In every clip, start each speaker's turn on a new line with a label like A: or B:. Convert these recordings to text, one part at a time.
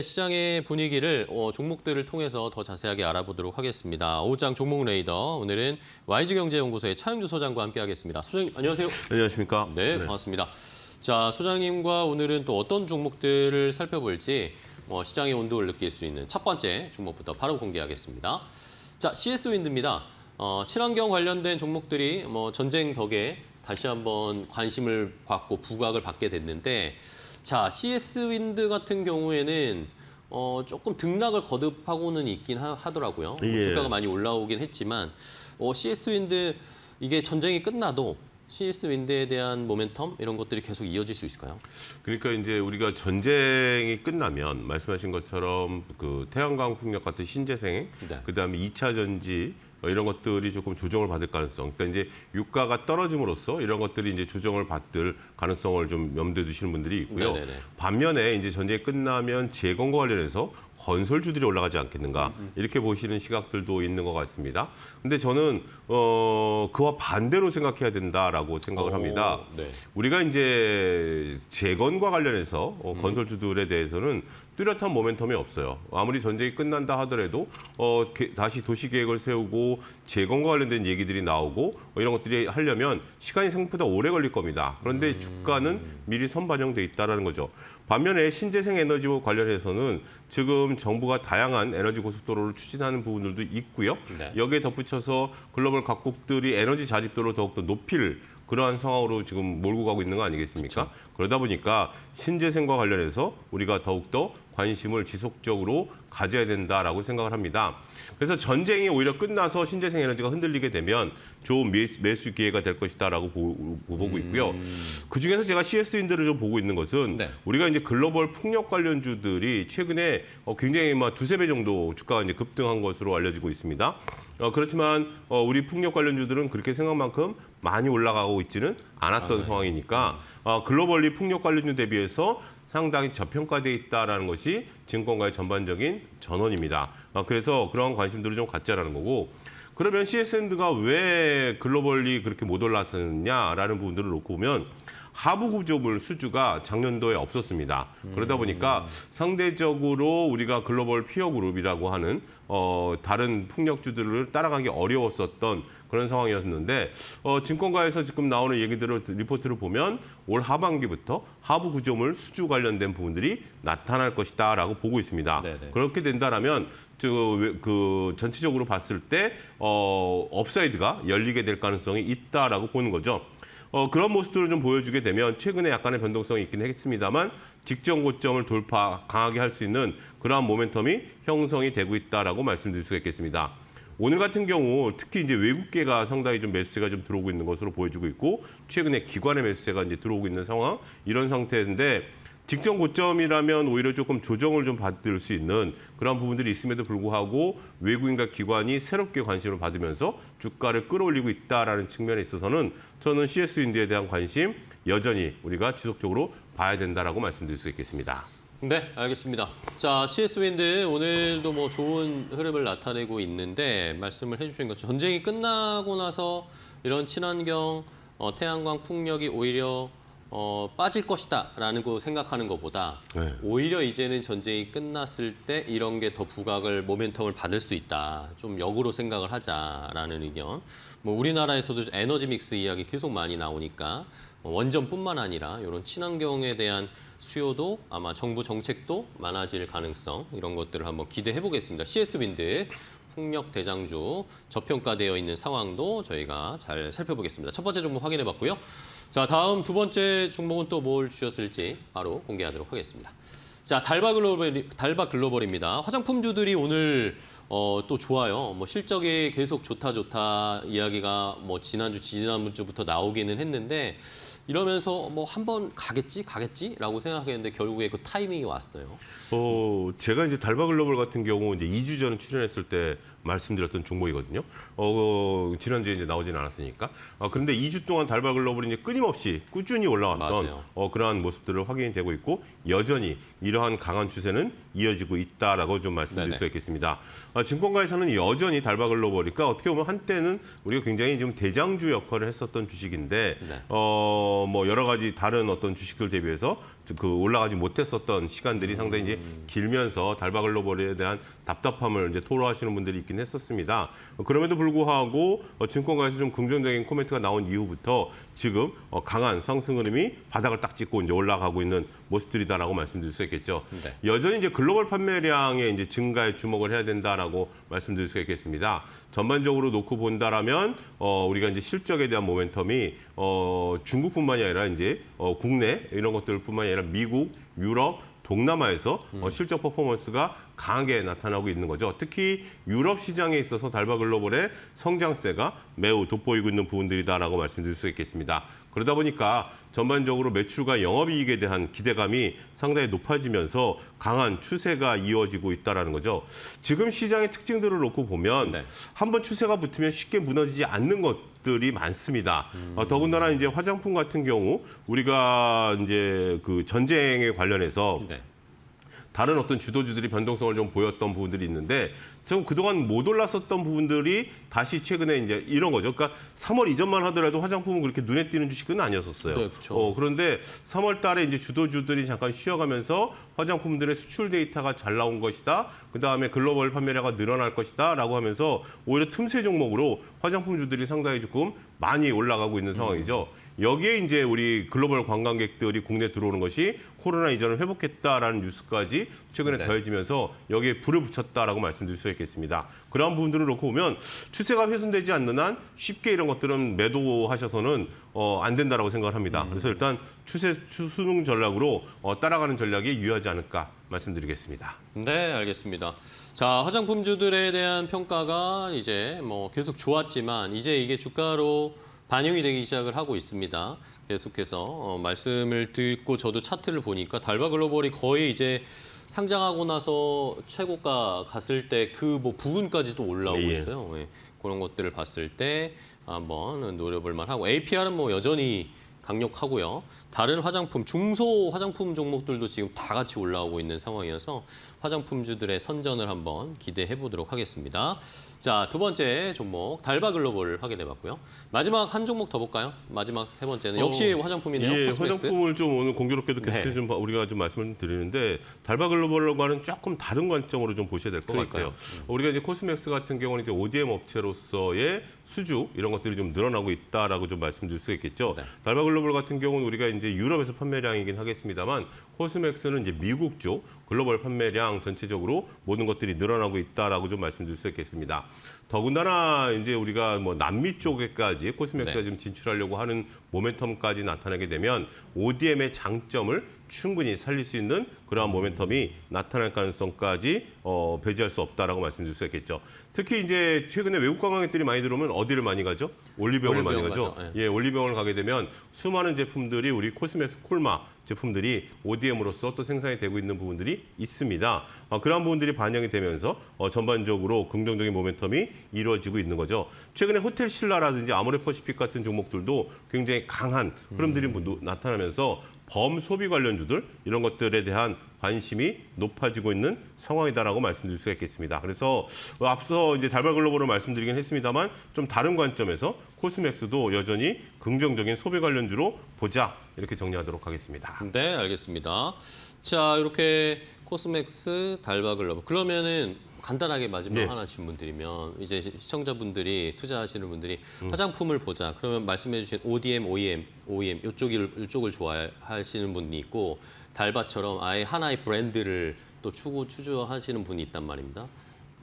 A: 시장의 분위기를 종목들을 통해서 더 자세하게 알아보도록 하겠습니다. 오후장 종목 레이더, 오늘은 YG경제연구소의 차영주 소장과 함께하겠습니다. 소장님, 안녕하세요.
B: 안녕하십니까?
A: 네, 반갑습니다. 자, 소장님과 오늘은 또 어떤 종목들을 살펴볼지 시장의 온도를 느낄 수 있는 첫 번째 종목부터 바로 공개하겠습니다. 자, CS윈드입니다. 친환경 관련된 종목들이 전쟁 덕에 다시 한번 관심을 받고 부각을 받게 됐는데, 자, CS윈드 같은 경우에는 조금 등락을 거듭하고는 있긴 하더라고요.
B: 예.
A: 주가가 많이 올라오긴 했지만 CS윈드 이게 전쟁이 끝나도 CS윈드에 대한 모멘텀 이런 것들이 계속 이어질 수 있을까요?
B: 그러니까 이제 우리가 전쟁이 끝나면 말씀하신 것처럼 그 태양광 풍력 같은 신재생,
A: 네.
B: 그다음에 2차 전지 이런 것들이 조금 조정을 받을 가능성. 그러니까 이제 유가가 떨어짐으로써 이런 것들이 이제 조정을 받을 가능성을 좀 염두에 두시는 분들이 있고요.
A: 네네네.
B: 반면에 이제 전쟁이 끝나면 재건과 관련해서 건설주들이 올라가지 않겠는가 이렇게 보시는 시각들도 있는 것 같습니다. 근데 저는 그와 반대로 생각해야 된다라고 생각을 합니다.
A: 네.
B: 우리가 이제 재건과 관련해서 건설주들에 대해서는 뚜렷한 모멘텀이 없어요. 아무리 전쟁이 끝난다 하더라도 다시 도시계획을 세우고 재건과 관련된 얘기들이 나오고 이런 것들이 하려면 시간이 생각보다 오래 걸릴 겁니다. 그런데 주가는 미리 선반영돼 있다는 거죠. 반면에 신재생 에너지와 관련해서는 지금 정부가 다양한 에너지 고속도로를 추진하는 부분들도 있고요.
A: 네.
B: 여기에 덧붙여서 글로벌 각국들이 에너지 자립도를 더욱더 높일 그러한 상황으로 지금 몰고 가고 있는 거 아니겠습니까?
A: 그렇죠.
B: 그러다 보니까 신재생과 관련해서 우리가 더욱더 관심을 지속적으로 가져야 된다라고 생각을 합니다. 그래서 전쟁이 오히려 끝나서 신재생 에너지가 흔들리게 되면 좋은 매수 기회가 될 것이다라고 보고 있고요. 그중에서 제가 CS윈드를 좀 보고 있는 것은
A: 네.
B: 우리가 이제 글로벌 풍력 관련주들이 최근에 굉장히 막 두세 배 정도 주가가 이제 급등한 것으로 알려지고 있습니다. 그렇지만 우리 풍력 관련주들은 그렇게 생각만큼 많이 올라가고 있지는 않았던 상황이니까 글로벌리 풍력 관련주 대비해서 상당히 저평가돼 있다라는 것이 증권가의 전반적인 전언입니다. 그래서 그런 관심들을 좀 갖자라는 거고. 그러면 CS윈드가 왜 글로벌리 그렇게 못 올랐느냐라는 부분들을 놓고 보면 하부 구조물 수주가 작년도에 없었습니다. 그러다 보니까 상대적으로 우리가 글로벌 피어 그룹이라고 하는 다른 풍력주들을 따라가기 어려웠었던 그런 상황이었는데 증권가에서 지금 나오는 얘기들을 리포트를 보면 올 하반기부터 하부 구조물 수주 관련된 부분들이 나타날 것이다라고 보고 있습니다.
A: 네네.
B: 그렇게 된다라면 그 전체적으로 봤을 때 업사이드가 열리게 될 가능성이 있다라고 보는 거죠. 그런 모습들을 좀 보여주게 되면 최근에 약간의 변동성이 있긴 했습니다만 직전 고점을 돌파 강하게 할 수 있는 그러한 모멘텀이 형성이 되고 있다라고 말씀드릴 수가 있겠습니다. 오늘 같은 경우 특히 이제 외국계가 상당히 좀 매수세가 좀 들어오고 있는 것으로 보여지고 있고 최근에 기관의 매수세가 이제 들어오고 있는 상황 이런 상태인데 직전 고점이라면 오히려 조금 조정을 좀 받을 수 있는 그런 부분들이 있음에도 불구하고 외국인과 기관이 새롭게 관심을 받으면서 주가를 끌어올리고 있다라는 측면에 있어서는 저는 CS윈드에 대한 관심 여전히 우리가 지속적으로 봐야 된다라고 말씀드릴 수 있겠습니다.
A: 네, 알겠습니다. 자, CS윈드 오늘도 좋은 흐름을 나타내고 있는데 말씀을 해주신 것처럼 전쟁이 끝나고 나서 이런 친환경 태양광 풍력이 오히려 빠질 것이다라는 거 생각하는 것보다
B: 네.
A: 오히려 이제는 전쟁이 끝났을 때 이런 게 더 부각을 모멘텀을 받을 수 있다. 좀 역으로 생각을 하자라는 의견. 우리나라에서도 에너지 믹스 이야기 계속 많이 나오니까 원전뿐만 아니라 이런 친환경에 대한 수요도 아마 정부 정책도 많아질 가능성 이런 것들을 한번 기대해 보겠습니다. CS윈드 풍력 대장주 저평가되어 있는 상황도 저희가 잘 살펴보겠습니다. 첫 번째 종목 확인해 봤고요. 자, 다음 두 번째 종목은 또 뭘 주셨을지 바로 공개하도록 하겠습니다. 자, 달바 글로벌입니다. 화장품주들이 오늘 또 좋아요. 실적이 계속 좋다 이야기가 지난주부터 나오기는 했는데 이러면서 한번 가겠지라고 생각했는데 결국에 그 타이밍이 왔어요.
B: 제가 이제 달바 글로벌 같은 경우 이제 2주 전에 출연했을 때 말씀드렸던 종목이거든요. 지난주에 이제 나오진 않았으니까. 그런데 2주 동안 달바 글로벌이 이제 끊임없이 꾸준히 올라왔던 그러한 모습들을 확인이 되고 있고 여전히 이러한 강한 추세는 이어지고 있다라고 좀 말씀드릴 수 있겠습니다. 증권가에서는 여전히 달바 글로벌이니까 어떻게 보면 한때는 우리가 굉장히 좀 대장주 역할을 했었던 주식인데
A: 네.
B: 여러 가지 다른 어떤 주식들 대비해서 그 올라가지 못했었던 시간들이 상당히 이제 길면서 달바글로벌에 대한 답답함을 이제 토로하시는 분들이 있긴 했었습니다. 그럼에도 불구하고 증권가에서 좀 긍정적인 코멘트가 나온 이후부터 지금 강한 상승 흐름이 바닥을 딱 찍고 이제 올라가고 있는 모습들이다라고 말씀드릴 수 있겠죠.
A: 네.
B: 여전히 이제 글로벌 판매량의 이제 증가에 주목을 해야 된다라고 말씀드릴 수 있겠습니다. 전반적으로 놓고 본다라면 우리가 이제 실적에 대한 모멘텀이 중국뿐만이 아니라 이제 국내 이런 것들뿐만이 아니라 미국, 유럽, 동남아에서 실적 퍼포먼스가 강하게 나타나고 있는 거죠. 특히 유럽 시장에 있어서 달바글로벌의 성장세가 매우 돋보이고 있는 부분들이다라고 말씀드릴 수 있겠습니다. 그러다 보니까 전반적으로 매출과 영업이익에 대한 기대감이 상당히 높아지면서 강한 추세가 이어지고 있다는 거죠. 지금 시장의 특징들을 놓고 보면
A: 네.
B: 한번 추세가 붙으면 쉽게 무너지지 않는 것들이 많습니다. 더군다나 이제 화장품 같은 경우 우리가 이제 그 전쟁에 관련해서
A: 네.
B: 다른 어떤 주도주들이 변동성을 좀 보였던 부분들이 있는데 좀 그동안 못 올랐었던 부분들이 다시 최근에 이제 이런 거죠. 그러니까 3월 이전만 하더라도 화장품은 그렇게 눈에 띄는 주식은 아니었었어요.
A: 네, 그렇죠.
B: 그런데 3월 달에 이제 주도주들이 잠깐 쉬어가면서 화장품들의 수출 데이터가 잘 나온 것이다. 그다음에 글로벌 판매량가 늘어날 것이다라고 하면서 오히려 틈새 종목으로 화장품주들이 상당히 조금 많이 올라가고 있는 상황이죠. 여기에 이제 우리 글로벌 관광객들이 국내 들어오는 것이 코로나 이전을 회복했다라는 뉴스까지 최근에
A: 네.
B: 더해지면서 여기에 불을 붙였다라고 말씀드릴 수 있겠습니다. 그러한 부분들을 놓고 보면 추세가 훼손되지 않는 한 쉽게 이런 것들은 매도하셔서는 안 된다라고 생각을 합니다. 그래서 일단 추세 추순ung 전략으로 따라가는 전략이 유효하지 않을까 말씀드리겠습니다.
A: 네, 알겠습니다. 자, 화장품주들에 대한 평가가 이제 뭐 계속 좋았지만 이제 이게 주가로 반영이 되기 시작을 하고 있습니다. 계속해서 말씀을 듣고 저도 차트를 보니까 달바글로벌이 거의 이제 상장하고 나서 최고가 갔을 때 그 뭐 부근까지도 올라오고
B: 예.
A: 있어요. 예. 그런 것들을 봤을 때 한번 노려볼 만하고 APR은 뭐 여전히 강력하고요. 다른 화장품, 중소 화장품 종목들도 지금 다 같이 올라오고 있는 상황이어서 화장품주들의 선전을 한번 기대해 보도록 하겠습니다. 자, 두 번째 종목 달바글로벌을 확인해 봤고요. 마지막 한 종목 더 볼까요? 마지막 세 번째는 역시 화장품이네요.
B: 예,
A: 코스맥스.
B: 화장품을 좀 오늘 공교롭게도 계속해서
A: 네.
B: 좀 우리가 좀 말씀을 드리는데 달바글로벌과는 조금 다른 관점으로 좀 보셔야 될 것
A: 그러니까요.
B: 같아요. 우리가 이제 코스맥스 같은 경우는 이제 ODM 업체로서의 수주 이런 것들이 좀 늘어나고 있다라고 좀 말씀드릴 수 있겠죠.
A: 네.
B: 달바글로벌 같은 경우는 우리가 이제 유럽에서 판매량이긴 하겠습니다만 코스맥스는 이제 미국 쪽 글로벌 판매량 전체적으로 모든 것들이 늘어나고 있다라고 좀 말씀드릴 수 있겠습니다. 더군다나 이제 우리가 뭐 남미 쪽에까지 코스맥스가
A: 네.
B: 지금 진출하려고 하는 모멘텀까지 나타나게 되면 ODM의 장점을 충분히 살릴 수 있는 그러한 모멘텀이 나타날 가능성까지 배제할 수 없다라고 말씀드릴 수 있겠죠. 특히 이제 최근에 외국 관광객들이 많이 들어오면 어디를 많이 가죠? 올리브영을 많이 가죠.
A: 가죠.
B: 예, 올리브영을 가게 되면 수많은 제품들이 우리 코스맥스 콜마 제품들이 ODM으로서 또 생산이 되고 있는 부분들이 있습니다. 그러한 부분들이 반영이 되면서 전반적으로 긍정적인 모멘텀이 이루어지고 있는 거죠. 최근에 호텔 신라라든지 아모레퍼시픽 같은 종목들도 굉장히 강한 흐름들이 나타나면서 범소비 관련주들 이런 것들에 대한 관심이 높아지고 있는 상황이다라고 말씀드릴 수가 있겠습니다. 그래서 앞서 이제 달바글로벌을 말씀드리긴 했습니다만 좀 다른 관점에서 코스맥스도 여전히 긍정적인 소비 관련주로 보자 이렇게 정리하도록 하겠습니다.
A: 네, 알겠습니다. 자, 이렇게 코스맥스, 달바글로벌. 그러면은 간단하게 마지막
B: 네.
A: 하나 질문 드리면 이제 시청자분들이 투자하시는 분들이 화장품을 보자. 그러면 말씀해 주신 ODM, OEM 이쪽을 좋아하시는 분이 있고 달바처럼 아예 하나의 브랜드를 또 추구하시는 분이 있단 말입니다.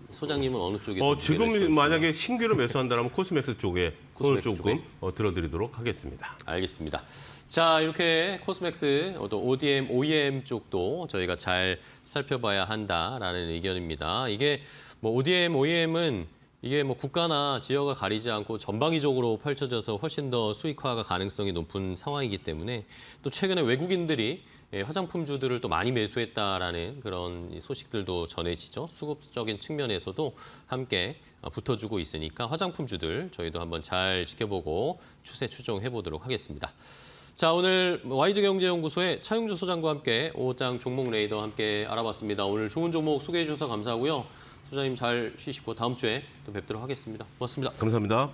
A: 소장님은 어느 쪽이 더
B: 지금
A: 매력이시나요?
B: 만약에 신규로 매수한다면 코스맥스 쪽에 손을
A: 코스맥스
B: 조금 들어드리도록 하겠습니다.
A: 알겠습니다. 자, 이렇게 코스맥스, 또 ODM, OEM 쪽도 저희가 잘 살펴봐야 한다라는 의견입니다. 이게 뭐 ODM, OEM은 이게 뭐 국가나 지역을 가리지 않고 전방위적으로 펼쳐져서 훨씬 더 수익화가 가능성이 높은 상황이기 때문에 또 최근에 외국인들이 화장품주들을 또 많이 매수했다라는 그런 소식들도 전해지죠. 수급적인 측면에서도 함께 붙어주고 있으니까 화장품주들 저희도 한번 잘 지켜보고 추세 추종해 보도록 하겠습니다. 자, 오늘 YG경제연구소의 차용주 소장과 함께 5장 종목 레이더 함께 알아봤습니다. 오늘 좋은 종목 소개해 주셔서 감사하고요. 소장님 잘 쉬시고 다음 주에 또 뵙도록 하겠습니다. 고맙습니다.
B: 감사합니다.